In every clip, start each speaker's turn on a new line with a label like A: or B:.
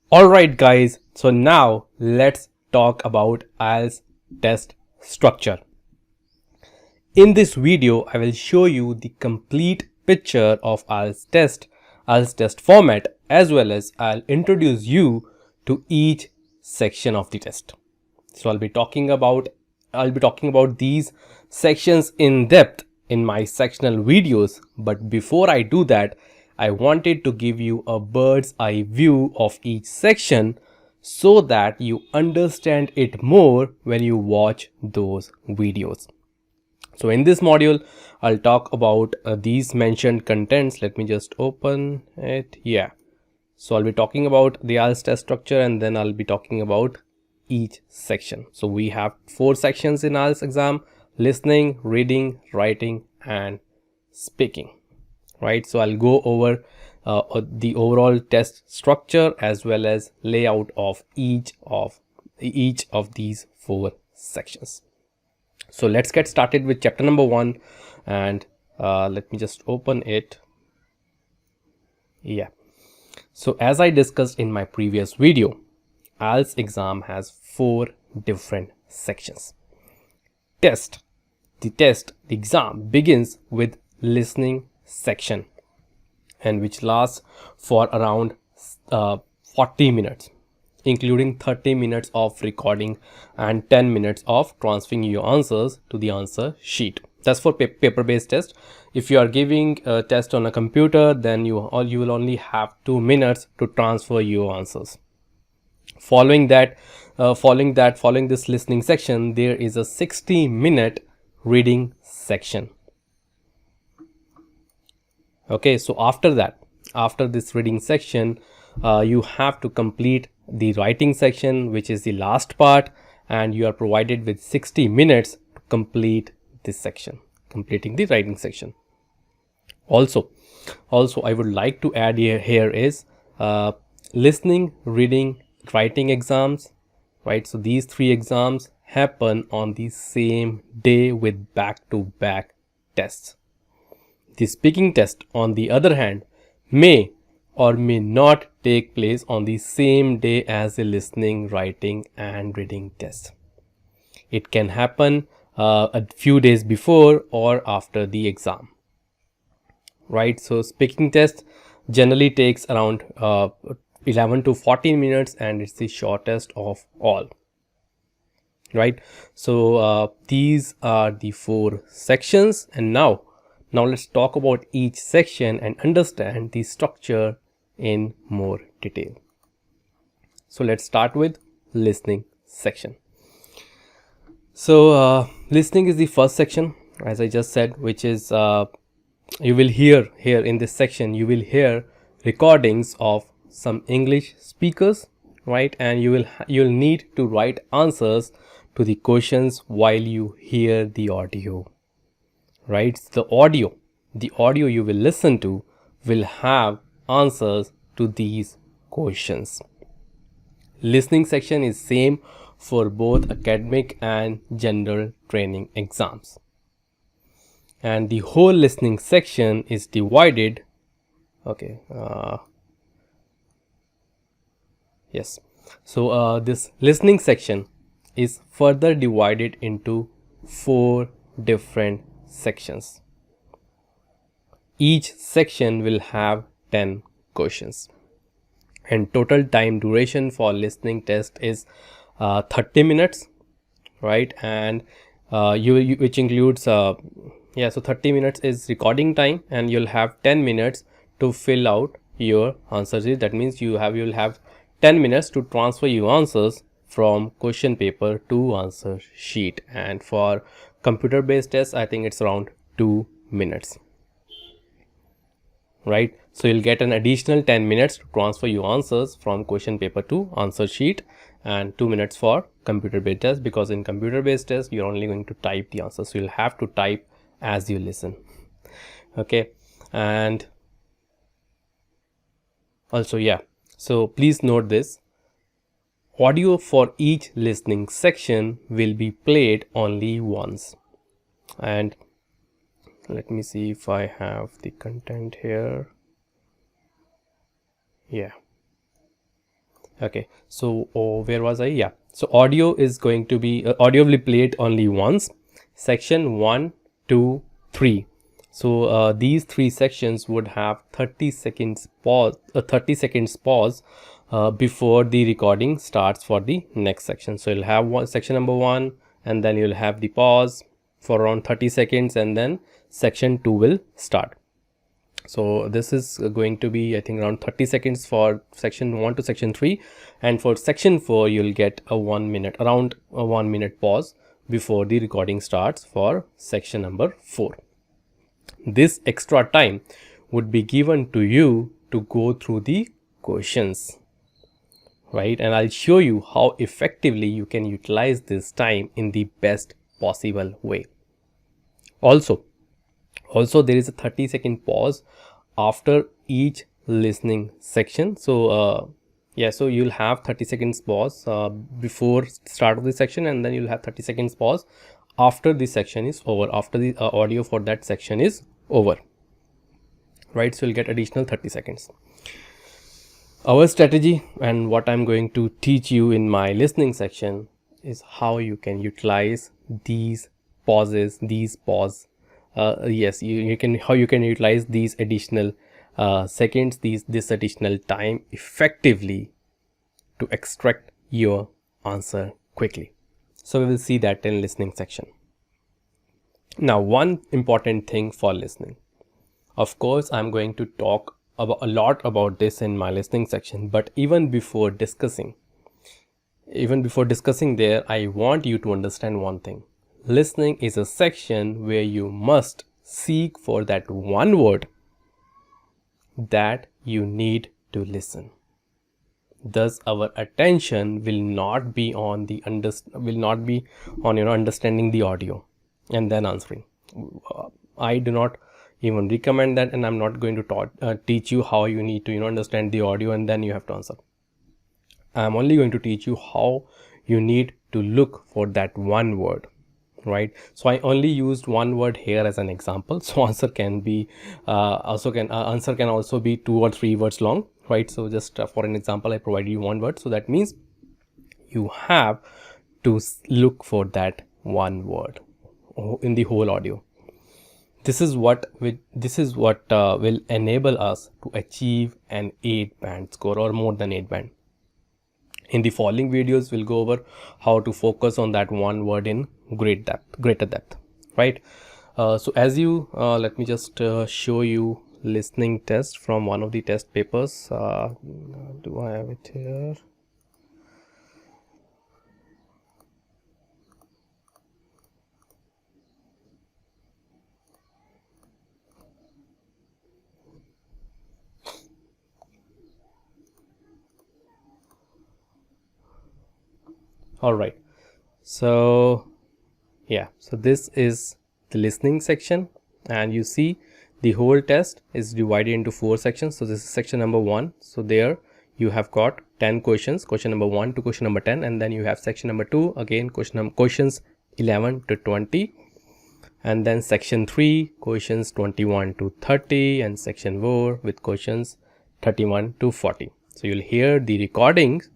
A: Alright guys, so now let's talk about Ielts test structure. In this video, I will show you the complete picture of Ielts test format, as well as I'll introduce you to each section of the test. So I'll be talking about these sections in depth in my sectional videos, but before I do that, I wanted to give you a bird's eye view of each section so that you understand it more when you watch those videos. So in this module, I'll talk about these mentioned contents. Let me just open it. Yeah. So I'll be talking about the Ielts test structure, and then I'll be talking about each section. So we have 4 sections in Ielts exam: listening, reading, writing, and speaking. Right. So I'll go over the overall test structure as well as layout of each of these 4 sections. So let's get started with chapter number 1, and let me just open it. Yeah. So as I discussed in my previous video, Ielts exam has 4 different sections. The exam begins with listening section, and which lasts for around 40 minutes, including 30 minutes of recording and 10 minutes of transferring your answers to the answer sheet. That's for paper-based test. If you are giving a test on a computer, then you will only have 2 minutes to transfer your answers. Following this listening section, there is a 60-minute reading section. Okay, so after this reading section, you have to complete the writing section, which is the last part, and you are provided with 60 minutes to complete this section, completing the writing section. Also I would like to add here is listening, reading, writing exams, right? So these 3 exams happen on the same day with back-to-back tests. The speaking test, on the other hand, may or may not take place on the same day as the listening, writing, and reading test. It can happen a few days before or after the exam. Right, so speaking test generally takes around 11 to 14 minutes, and it's the shortest of all. Right, so these are the 4 sections, and now let's talk about each section and understand the structure in more detail. So let's start with listening section. So listening is the first section, as I just said, which is you will hear here in this section, you will hear recordings of some English speakers, right? And you'll need to write answers to the questions while you hear the audio, right? The audio you will listen to will have answers to these questions. Listening section is same for both academic and general training exams. And the whole listening section is divided. Okay. Yes. So this listening section is further divided into 4 different sections. Each section will have 10 questions, and total time duration for listening test is 30 minutes, right? And which includes so 30 minutes is recording time, and you'll have 10 minutes to fill out your answers. That means you'll have 10 minutes to transfer your answers from question paper to answer sheet. And for computer based tests, I think it's around 2 minutes, right? So you'll get an additional 10 minutes to transfer your answers from question paper to answer sheet, and 2 minutes for computer based test, because in computer based test you're only going to type the answers, so you'll have to type as you listen. Okay, and also so please note this: audio for each listening section will be played only once. And let me see if I have the content here. Okay, so where was I? Yeah, so audio is going to be audio will be played only once. Section 1, 2, 3. So these three sections would have 30 seconds pause, 30 seconds pause before the recording starts for the next section. So you'll have one section number 1, and then you'll have the pause for around 30 seconds, and then section 2 will start. So this is going to be, I think, around 30 seconds for section 1 to section 3, and for section 4 you'll get a 1 minute, around a 1 minute pause before the recording starts for section number 4. This extra time would be given to you to go through the questions, right? And I'll show you how effectively you can utilize this time in the best possible way. Also there is a 30-second pause after each listening section. So yeah, so you'll have 30 seconds pause before start of the section, and then you'll have 30 seconds pause after the section is over, after the audio for that section is over, right? So you'll get additional 30 seconds. Our strategy and what I'm going to teach you in my listening section is how you can utilize these pauses, how you can utilize these additional seconds, this additional time effectively to extract your answer quickly. So we will see that in listening section. Now, one important thing for listening. Of course, I'm going to talk about a lot about this in my listening section, but even before discussing there, I want you to understand one thing. Listening is a section where you must seek for that one word that you need to listen. Thus, our attention will not be on understanding the audio and then answering. I do not even recommend that, and I'm not going to teach you how you need to understand the audio and then you have to answer. I'm only going to teach you how you need to look for that one word, right? So I only used one word here as an example. So answer can also be 2 or 3 words long, right? So just for an example, I provided you one word. So that means you have to look for that one word in the whole audio. This is what will enable us to achieve an 8-band score or more than 8-band. In the following videos, we'll go over how to focus on that one word in greater depth, right? So as you let me just show you listening test from one of the test papers. Do I have it here? All right, so yeah, so this is the listening section, and you see the whole test is divided into 4 sections. So this is section number 1. So there you have got 10 questions, question number 1 to question number 10, and then you have section number 2, again questions 11 to 20, and then section 3, questions 21 to 30, and section 4 with questions 31 to 40. So you'll hear the recordings,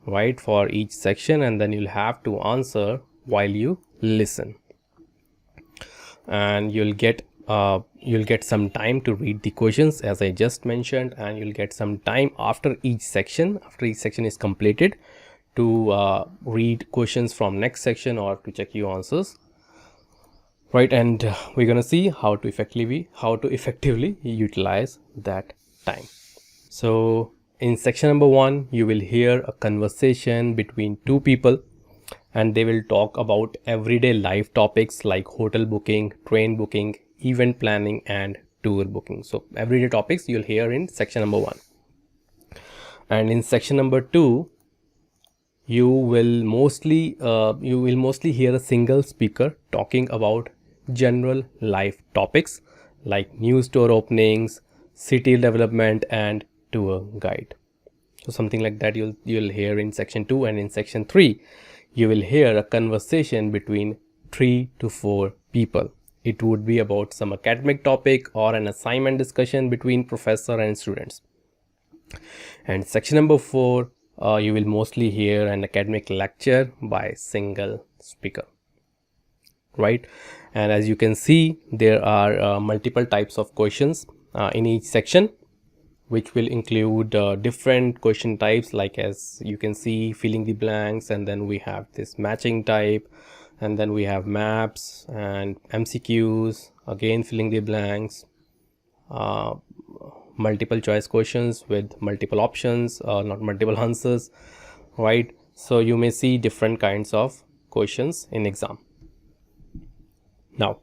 A: right, for each section, and then you'll have to answer while you listen, and you'll get some time to read the questions as I just mentioned, and you'll get some time after each section is completed to read questions from next section or to check your answers, right? And we're gonna see how to effectively utilize that time. So in section number 1, you will hear a conversation between 2 people, and they will talk about everyday life topics like hotel booking, train booking, event planning, and tour booking. So everyday topics you'll hear in section number 1. And in section number 2, you will mostly hear a single speaker talking about general life topics like new store openings, city development, and tour guide. So something like that you'll hear in section 2. And in section 3, you will hear a conversation between 3 to 4 people. It would be about some academic topic or an assignment discussion between professor and students. And section number 4, you will mostly hear an academic lecture by single speaker, right? And as you can see, there are multiple types of questions in each section, which will include different question types, like as you can see, filling the blanks, and then we have this matching type, and then we have maps and MCQs, again filling the blanks, multiple choice questions with multiple options, not multiple answers, right? So you may see different kinds of questions in exam. Now,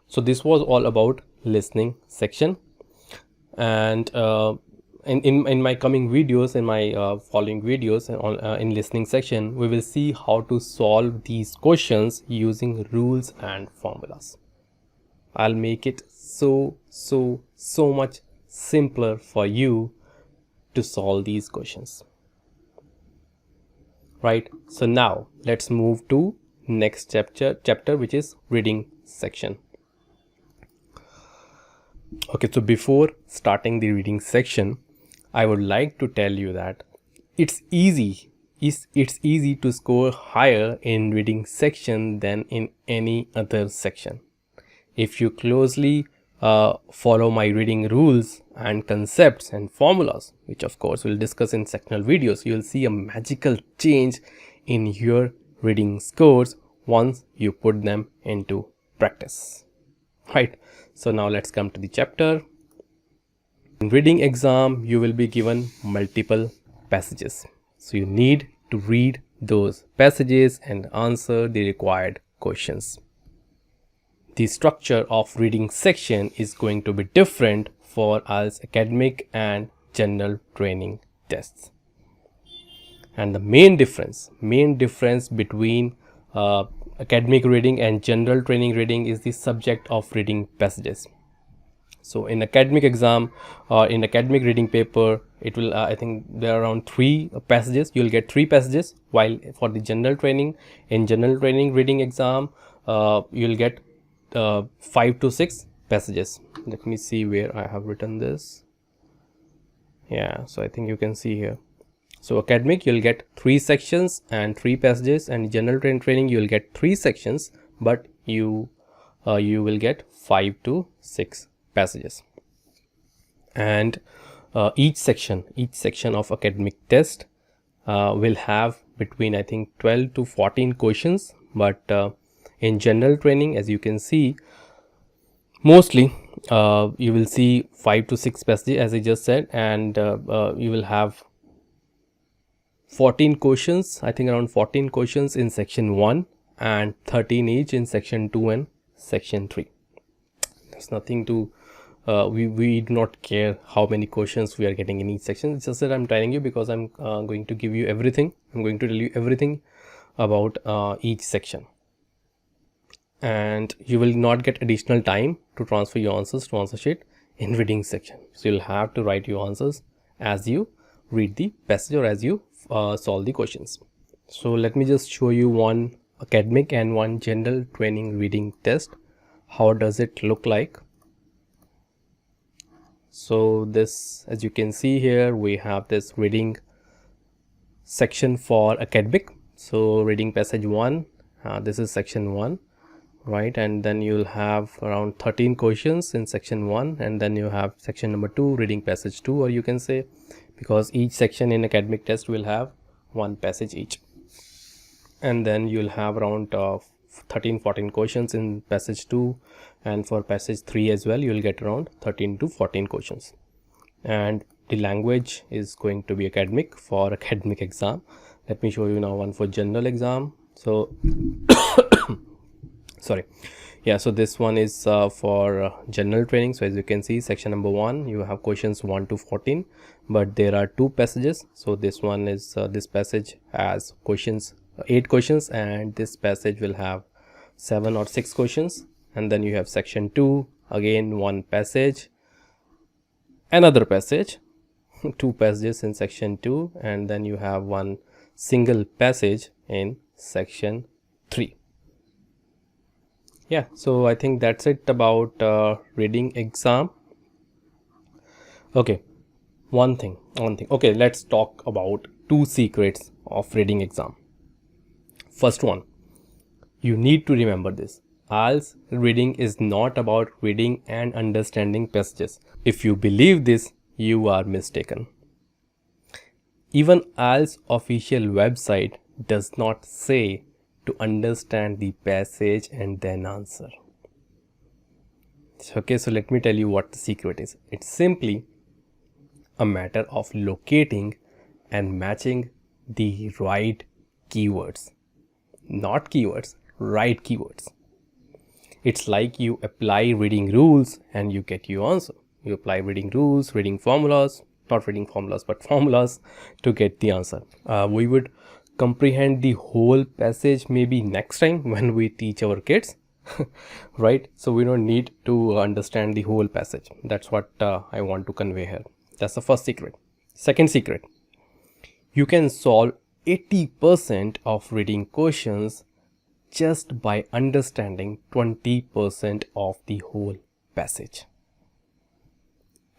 A: so this was all about listening section, and in my coming videos, in my following videos in listening section, we will see how to solve these questions using rules and formulas. I'll make it so much simpler for you to solve these questions, right? So now let's move to next chapter, which is reading section. Okay, so before starting the reading section, I would like to tell you that it's easy to score higher in reading section than in any other section. If you closely follow my reading rules and concepts and formulas, which of course we'll discuss in sectional videos, you'll see a magical change in your reading scores once you put them into practice, right? So now let's come to the chapter. In reading exam, you will be given multiple passages, so you need to read those passages and answer the required questions. The structure of reading section is going to be different for IELTS academic and general training tests. And the main difference between academic reading and general training reading is the subject of reading passages. So in academic exam or in academic reading paper, it will I think there are around 3 passages. You'll get 3 passages, while for the general training, in general training reading exam, you'll get 5 to 6 passages. Let me see where I have written this. Yeah, so I think you can see here. So academic, you'll get 3 sections and 3 passages, and general training you'll get 3 sections, but you will get 5 to 6 passages. And each section of academic test will have between I think 12 to 14 questions, but in general training, as you can see, mostly you will see 5 to 6 passages, as I just said, and you will have 14 questions, I think around 14 questions in section 1 and 13 each in section 2 and section 3. There's nothing to we do not care how many questions we are getting in each section. It's just that I'm telling you because I'm going to give you everything. I'm going to tell you everything about each section, and you will not get additional time to transfer your answers to answer sheet in reading section. So you'll have to write your answers as you read the passage or as you solve the questions. So let me just show you one academic and one general training reading test. How does it look like? So this, as you can see here, we have this reading section for academic. So reading passage 1, this is section 1, right? And then you'll have around 13 questions in section 1, and then you have section number 2, reading passage 2, or you can say, because each section in academic test will have 1 passage each, and then you'll have around 13-14 questions in passage 2, and for passage 3 as well you'll get around 13 to 14 questions. And the language is going to be academic for academic exam. Let me show you now one for general exam. So sorry, yeah, so this one is for general training. So as you can see, section number 1, you have questions 1 to 14, but there are 2 passages. So this one is this passage has questions 8 questions, and this passage will have 7 or 6 questions. And then you have section 2, again 1 passage, another passage, 2 passages in section 2, and then you have 1 single passage in section 3. Yeah, so I think that's it about reading exam. Okay, one thing. Okay, let's talk about two secrets of reading exam. First one, you need to remember this. IELTS reading is not about reading and understanding passages. If you believe this, you are mistaken. Even IELTS official website does not say to understand the passage and then answer. Okay, so let me tell you what the secret is. It's simply a matter of locating and matching the right keywords. Not keywords, right keywords. It's like you apply reading rules and you get your answer. You apply reading rules, reading formulas, not reading formulas, but formulas to get the answer. We would comprehend the whole passage maybe next time when we teach our kids. Right? So we don't need to understand the whole passage. That's what I want to convey here. That's the first secret. Second secret, you can solve 80% of reading questions just by understanding 20% of the whole passage.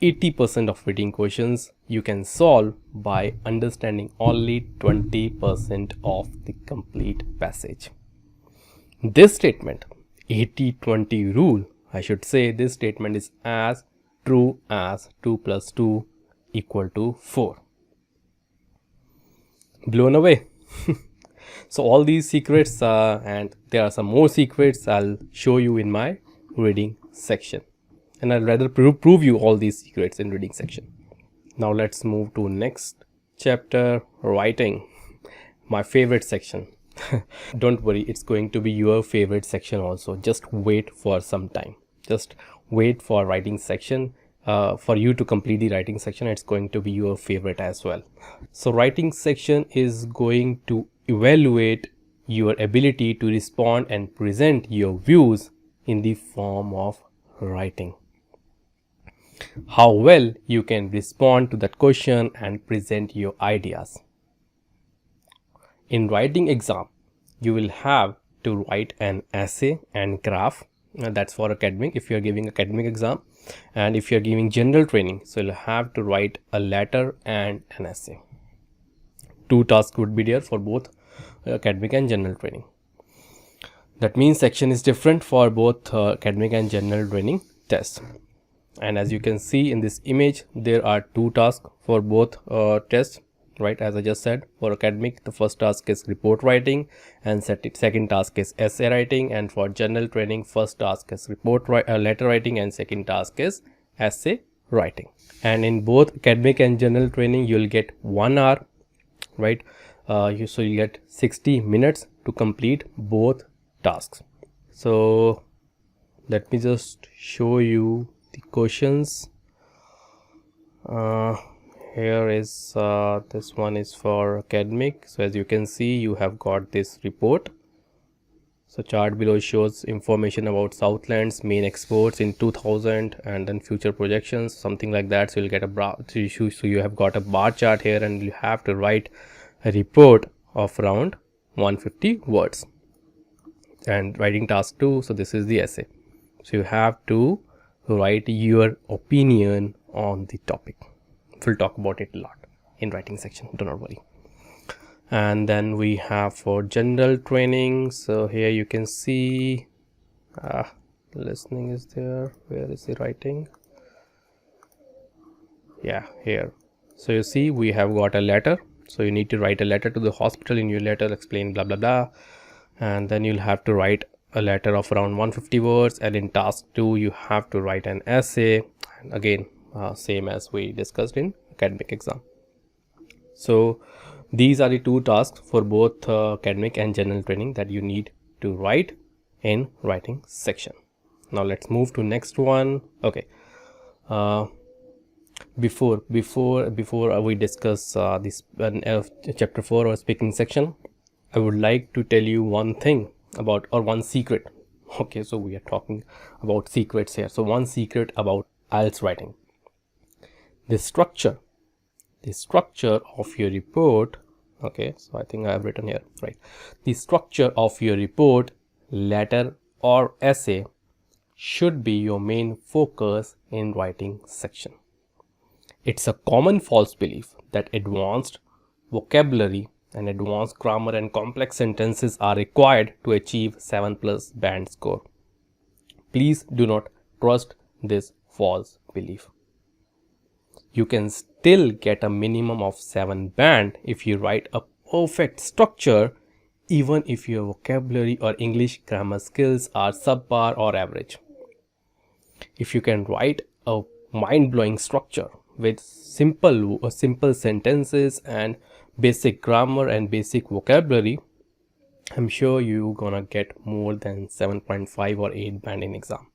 A: 80% of reading questions you can solve by understanding only 20% of the complete passage. This statement, 80-20 rule, I should say, this statement is as true as 2 plus 2 equal to 4. Blown away? So all these secrets and there are some more secrets I'll show you in my reading section, and I'll rather prove you all these secrets in reading section. Now let's move to next chapter, writing, my favorite section. Don't worry, it's going to be your favorite section also. Just wait for some time. Just wait for writing section. For you to complete the writing section, it's going to be your favorite as well. So writing section is going to evaluate your ability to respond and present your views in the form of writing. How well you can respond to that question and present your ideas. In writing exam, you will have to write an essay and graph. That's for academic, if you are giving academic exam. And if you are giving general training, so you'll have to write a letter and an essay. 2 tasks would be there for both academic and general training. That means section is different for both academic and general training tests. And as you can see in this image, there are 2 tasks for both tests, right? As I just said, for academic, the first task is report writing and second task is essay writing, and for general training, first task is letter writing and second task is essay writing. And in both academic and general training, you'll get 1 hour, right? So you get 60 minutes to complete both tasks. So let me just show you the questions. Here is this one is for academic. So as you can see, you have got this report. So chart below shows information about Southland's main exports in 2000 and then future projections, something like that. So you'll get so you have got a bar chart here, and you have to write a report of around 150 words. And writing task 2, so this is the essay. So you have to write your opinion on the topic. We'll talk about it a lot in writing section, do not worry. And then we have for general training, so here you can see listening is there. Where is the writing? Yeah, here. So you see we have got a letter, so you need to write a letter to the hospital. In your letter explain blah blah blah, and then you'll have to write a letter of around 150 words. And in task 2 you have to write an essay, and again same as we discussed in academic exam. So these are the 2 tasks for both academic and general training that you need to write in writing section. Now let's move to next one. Okay, before we discuss this chapter 4 or speaking section, I would like to tell you one thing about, or one secret. Okay, so we are talking about secrets here. So one secret about IELTS writing: the structure of your report. Okay, so I think I have written here, right? The structure of your report, letter or essay should be your main focus in writing section. It's a common false belief that advanced vocabulary, and advanced grammar and complex sentences are required to achieve 7+ band score. Please do not trust this false belief. You can still get a minimum of 7 band if you write a perfect structure, even if your vocabulary or English grammar skills are subpar or average. If you can write a mind-blowing structure with simple sentences and basic grammar and basic vocabulary, I'm sure you're gonna get more than 7.5 or 8 band in exam.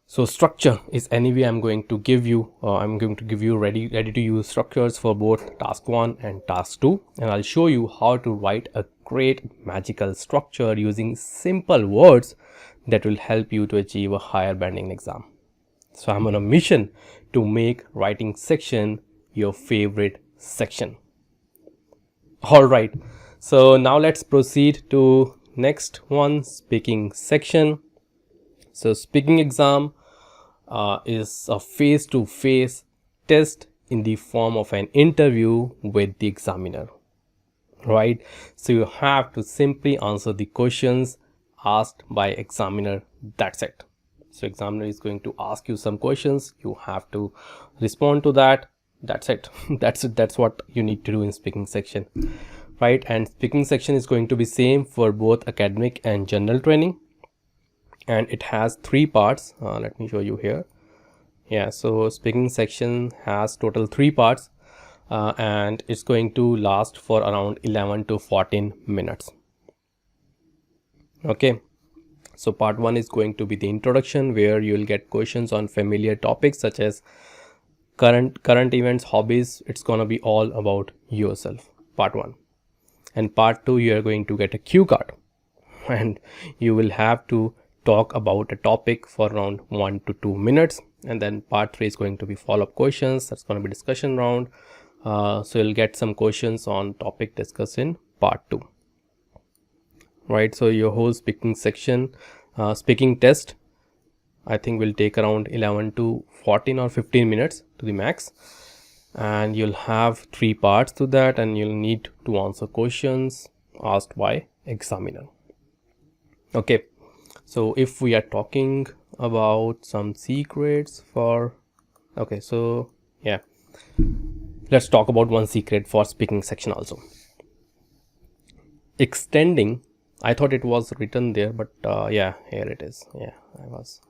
A: So structure is anyway I'm going to give you ready to use structures for both task 1 and task 2, and I'll show you how to write a great magical structure using simple words that will help you to achieve a higher band in exam. So I'm on a mission to make writing section your favorite section. All right, so now let's proceed to next one, speaking section. So speaking exam is a face-to-face test in the form of an interview with the examiner, right? So you have to simply answer the questions asked by examiner. That's it. So examiner is going to ask you some questions, you have to respond to that. That's it. That's what you need to do in speaking section, right? And speaking section is going to be same for both academic and general training, and it has 3 parts. Let me show you here. Yeah, so speaking section has total 3 parts, and it's going to last for around 11 to 14 minutes. Okay, so part 1 is going to be the introduction, where you'll get questions on familiar topics such as current events, hobbies. It's gonna be all about yourself, part 1. And part 2, you are going to get a cue card, and you will have to talk about a topic for around 1 to 2 minutes. And then part 3 is going to be follow-up questions. That's going to be discussion round. So you'll get some questions on topic discussed in part 2, right? So your whole speaking section, speaking test, I think will take around 11 to 14 or 15 minutes to the max, and you'll have 3 parts to that, and you'll need to answer questions asked by examiner. Okay, so if we are talking about some secrets for, okay, so yeah, let's talk about one secret for speaking section also. Extending, I thought it was written there, but yeah, here it is. Yeah, I was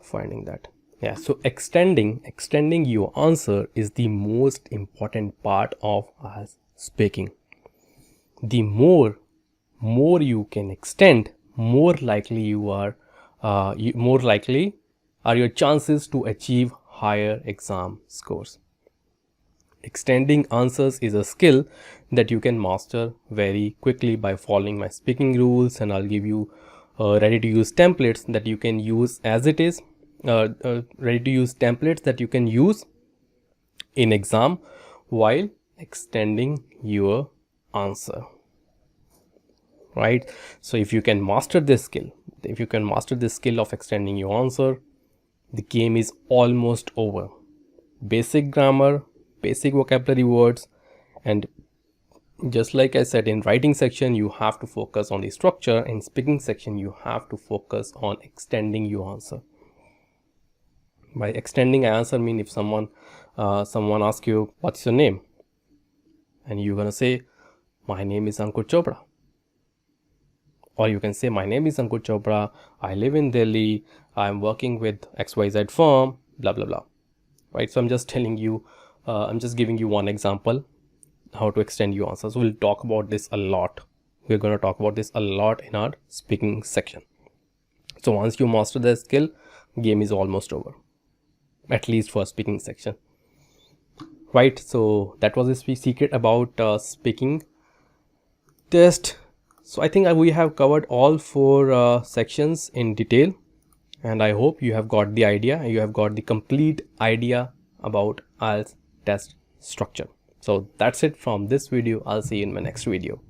A: finding that. Yeah, so extending your answer is the most important part of us speaking. The more you can extend, more likely you are your chances to achieve higher exam scores. Extending answers is a skill that you can master very quickly by following my speaking rules, and I'll give you ready to use templates that you can use as it is. Ready to use templates that you can use in exam while extending your answer, right? So if you can master this skill, of extending your answer, the game is almost over. Basic grammar, basic vocabulary words, and just like I said, in writing section you have to focus on the structure. In speaking section you have to focus on extending your answer. By extending answer, mean if someone asks you what's your name, and you're gonna say my name is Ankur Chopra, or you can say my name is Ankur Chopra, I live in Delhi, I'm working with XYZ firm, blah blah blah, right? So I'm just telling you, I'm just giving you one example how to extend your answer. So we'll talk about this a lot. We're going to talk about this a lot in our speaking section. So once you master the skill, game is almost over, at least for speaking section, right? So that was the secret about speaking test. So I think we have covered all 4 sections in detail, and I hope you have got the idea, you have got the complete idea about Ielts test structure. So that's it from this video. I'll see you in my next video.